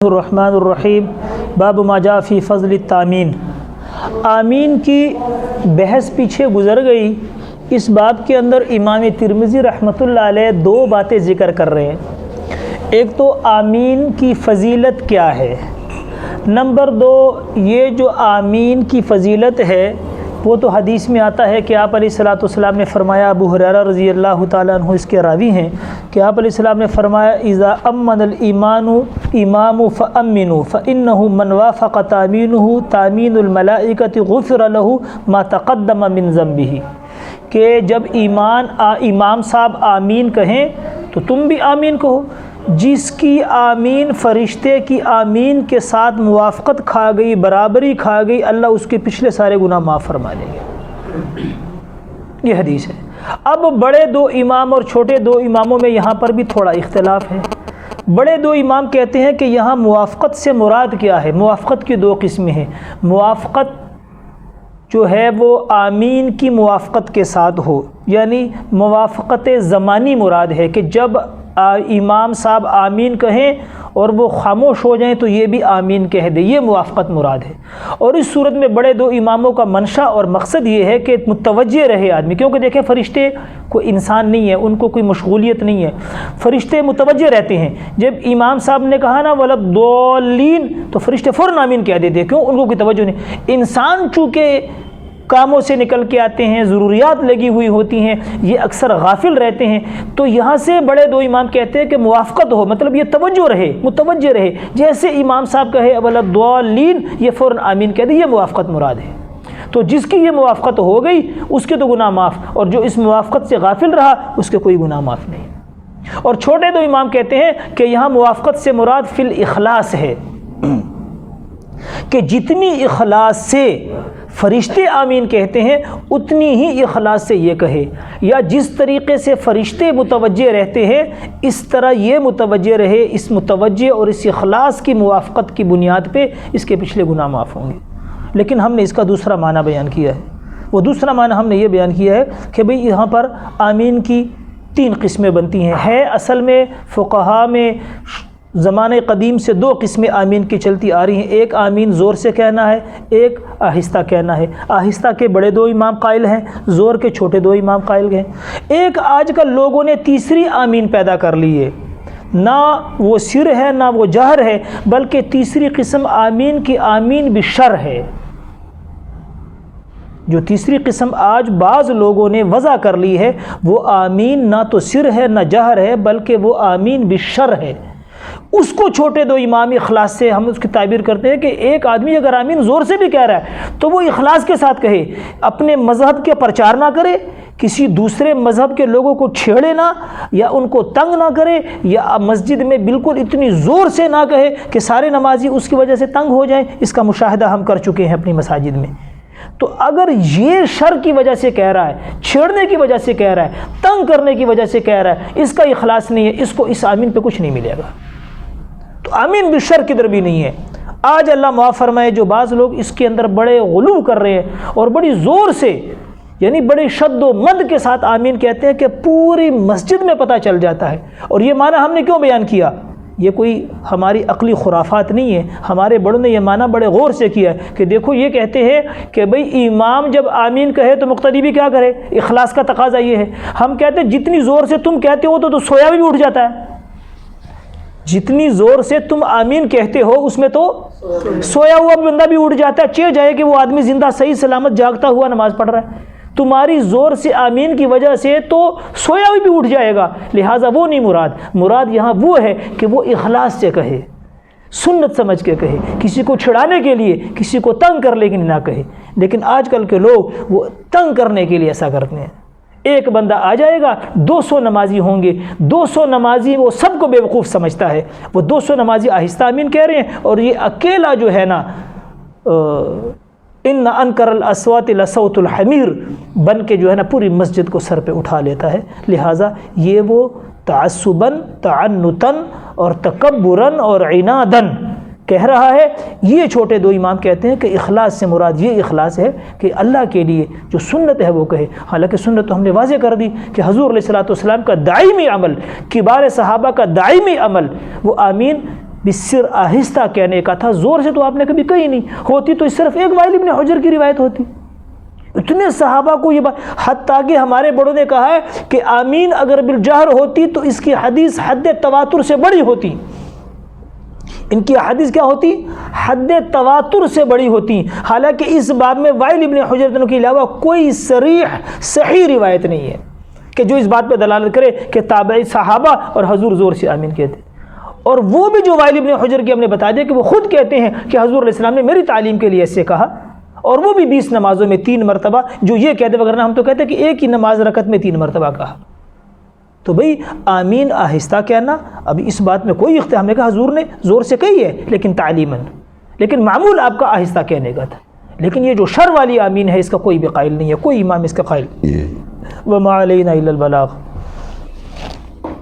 الرحمن الرحیم باب ما جاء فی فضل التامین۔ آمین کی بحث پیچھے گزر گئی۔ اس باب کے اندر امام ترمذی رحمۃ اللہ علیہ دو باتیں ذکر کر رہے ہیں۔ ایک تو آمین کی فضیلت کیا ہے، نمبر دو یہ جو آمین کی فضیلت ہے وہ تو حدیث میں آتا ہے کہ آپ علیہ الصلوۃ والسلام نے فرمایا، ابو ہریرہ رضی اللہ تعالیٰ عنہ اس کے راوی ہیں کہ آپ علیہ السلام نے فرمایا اذا امن الایمان امام فامنوا فانه من وافق تامینہ تامین الملائکۃ غفر له ما تقدم من ذنبہ، کہ جب امام صاحب آمین کہیں تو تم بھی آمین کہو۔ جس کی آمین فرشتے کی آمین کے ساتھ موافقت کھا گئی، برابری کھا گئی، اللہ اس کے پچھلے سارے گناہ معاف فرما لیں گے۔ یہ حدیث ہے۔ اب بڑے دو امام اور چھوٹے دو اماموں میں یہاں پر بھی تھوڑا اختلاف ہے۔ بڑے دو امام کہتے ہیں کہ یہاں موافقت سے مراد کیا ہے؟ موافقت کی دو قسمیں ہیں۔ موافقت جو ہے وہ آمین کی موافقت کے ساتھ ہو، یعنی موافقت زمانی مراد ہے کہ جب امام صاحب آمین کہیں اور وہ خاموش ہو جائیں تو یہ بھی آمین کہہ دے، یہ موافقت مراد ہے۔ اور اس صورت میں بڑے دو اماموں کا منشا اور مقصد یہ ہے کہ متوجہ رہے آدمی، کیونکہ دیکھیں فرشتے کوئی انسان نہیں ہے، ان کو کوئی مشغولیت نہیں ہے، فرشتے متوجہ رہتے ہیں۔ جب امام صاحب نے کہا نا وَلَضَّالِّينَ تو فرشتے فوراً آمین کہہ دیتے، کیوں؟ ان کو کوئی توجہ نہیں۔ انسان چونکہ کاموں سے نکل کے آتے ہیں، ضروریات لگی ہوئی ہوتی ہیں، یہ اکثر غافل رہتے ہیں، تو یہاں سے بڑے دو امام کہتے ہیں کہ موافقت ہو، مطلب یہ توجہ رہے، متوجہ رہے، جیسے امام صاحب کہے وَلَضَّالِّينَ یہ فوراً آمین کہہ دے، یہ موافقت مراد ہے۔ تو جس کی یہ موافقت ہو گئی اس کے تو گناہ معاف، اور جو اس موافقت سے غافل رہا اس کے کوئی گناہ معاف نہیں۔ اور چھوٹے دو امام کہتے ہیں کہ یہاں موافقت سے مراد فی الاخلاص ہے، کہ جتنی اخلاص سے فرشتے آمین کہتے ہیں اتنی ہی اخلاص سے یہ کہے، یا جس طریقے سے فرشتے متوجہ رہتے ہیں اس طرح یہ متوجہ رہے، اس متوجہ اور اس اخلاص کی موافقت کی بنیاد پہ اس کے پچھلے گناہ معاف ہوں گے۔ لیکن ہم نے اس کا دوسرا معنی بیان کیا ہے۔ وہ دوسرا معنی ہم نے یہ بیان کیا ہے کہ بھئی یہاں پر آمین کی تین قسمیں بنتی ہیں۔ ہے اصل میں فقہا میں زمانے قدیم سے دو قسمیں آمین کی چلتی آ رہی ہیں، ایک آمین زور سے کہنا ہے، ایک آہستہ کہنا ہے۔ آہستہ کے بڑے دو امام قائل ہیں، زور کے چھوٹے دو امام قائل ہیں۔ ایک آج کل لوگوں نے تیسری آمین پیدا کر لی ہے، نہ وہ سر ہے نہ وہ جہر ہے، بلکہ تیسری قسم آمین کی آمین بالشر ہے۔ جو تیسری قسم آج بعض لوگوں نے وضع کر لی ہے وہ آمین نہ تو سر ہے نہ جہر ہے، بلکہ وہ آمین بالشر ہے۔ اس کو چھوٹے دو امام اخلاص سے ہم اس کی تعبیر کرتے ہیں کہ ایک آدمی اگر آمین زور سے بھی کہہ رہا ہے تو وہ اخلاص کے ساتھ کہے، اپنے مذہب کے پرچار نہ کرے، کسی دوسرے مذہب کے لوگوں کو چھیڑے نہ، یا ان کو تنگ نہ کرے، یا مسجد میں بالکل اتنی زور سے نہ کہے کہ سارے نمازی اس کی وجہ سے تنگ ہو جائیں۔ اس کا مشاہدہ ہم کر چکے ہیں اپنی مساجد میں۔ تو اگر یہ شر کی وجہ سے کہہ رہا ہے، چھیڑنے کی وجہ سے کہہ رہا ہے، تنگ کرنے کی وجہ سے کہہ رہا ہے، اس کا اخلاص نہیں ہے، اس کو اس آمین پہ کچھ نہیں ملے گا۔ تو آمین بالشر کدھر بھی نہیں ہے۔ آج اللہ معاف فرمائے جو بعض لوگ اس کے اندر بڑے غلو کر رہے ہیں اور بڑی زور سے، یعنی بڑے شد و مد کے ساتھ آمین کہتے ہیں کہ پوری مسجد میں پتہ چل جاتا ہے۔ اور یہ معنی ہم نے کیوں بیان کیا؟ یہ کوئی ہماری عقلی خرافات نہیں ہے، ہمارے بڑوں نے یہ معنی بڑے غور سے کیا ہے کہ دیکھو یہ کہتے ہیں کہ بھئی امام جب آمین کہے تو مقتدی بھی کیا کرے، اخلاص کا تقاضا یہ ہے۔ ہم کہتے ہیں جتنی زور سے تم کہتے ہو تو سویا بھی اٹھ جاتا ہے، جتنی زور سے تم آمین کہتے ہو اس میں تو سویا ہوا بندہ بھی اٹھ جاتا ہے، چہ جائے کہ وہ آدمی زندہ صحیح سلامت جاگتا ہوا نماز پڑھ رہا ہے۔ تمہاری زور سے آمین کی وجہ سے تو سویا بھی اٹھ جائے گا، لہٰذا وہ نہیں مراد۔ مراد یہاں وہ ہے کہ وہ اخلاص سے کہے، سنت سمجھ کے کہے، کسی کو چھڑانے کے لیے، کسی کو تنگ کر لے کے نہ کہے۔ لیکن آج کل کے لوگ وہ تنگ کرنے کے لیے ایسا کرتے ہیں۔ ایک بندہ آ جائے گا، 200 نمازی ہوں گے، 200 نمازی وہ سب کو بے وقوف سمجھتا ہے، وہ 200 نمازی آہستہ آمین کہہ رہے ہیں اور یہ اکیلا جو ہے نا ان انکر الاصوات لصوت الحمیر بن کے جو ہے نا پوری مسجد کو سر پہ اٹھا لیتا ہے۔ لہٰذا یہ وہ تعصباً، تعنتاً اور تکبراً اور عناداً کہہ رہا ہے۔ یہ چھوٹے دو امام کہتے ہیں کہ اخلاص سے مراد یہ اخلاص ہے کہ اللہ کے لیے جو سنت ہے وہ کہے۔ حالانکہ سنت تو ہم نے واضح کر دی کہ حضور علیہ الصلوۃ والسلام کا دائمی عمل، کبار صحابہ کا دائمی عمل وہ آمین بسر آہستہ کہنے کا تھا، زور سے تو آپ نے کبھی کہی نہیں، ہوتی تو صرف ایک وائل ابن حجر کی روایت ہوتی۔ اتنے صحابہ کو یہ بات، حتیٰ کہ ہمارے بڑوں نے کہا ہے کہ آمین اگر بالجہر ہوتی تو اس کی حدیث حد تواتر سے بڑی ہوتی، ان کی حدیث کیا ہوتی؟ حد تواتر سے بڑی ہوتی، حالانکہ اس باب میں وائل ابن حجر کے علاوہ کوئی صریح صحیح روایت نہیں ہے کہ جو اس بات پہ دلالت کرے کہ تابعی صحابہ اور حضور زور سے آمین کہتے۔ اور وہ بھی جو وائل ابن حجر کی ہم نے بتا دیا کہ وہ خود کہتے ہیں کہ حضور علیہ السلام نے میری تعلیم کے لیے ایسے کہا، اور وہ بھی 20 نمازوں میں 3 مرتبہ، جو یہ کہتے وغیرہ ہم تو کہتے کہ ایک ہی نماز رکعت میں 3 مرتبہ کہا۔ تو بھئی آمین آہستہ کہنا، اب اس بات میں کوئی اختلاف نہیں، کہا حضور نے زور سے کہی ہے لیکن تعلیماً، لیکن معمول آپ کا آہستہ کہنے کا تھا۔ لیکن یہ جو شر والی آمین ہے اس کا کوئی بھی قائل نہیں ہے، کوئی امام اس کا قائل۔ وما علینا الا البلاغ۔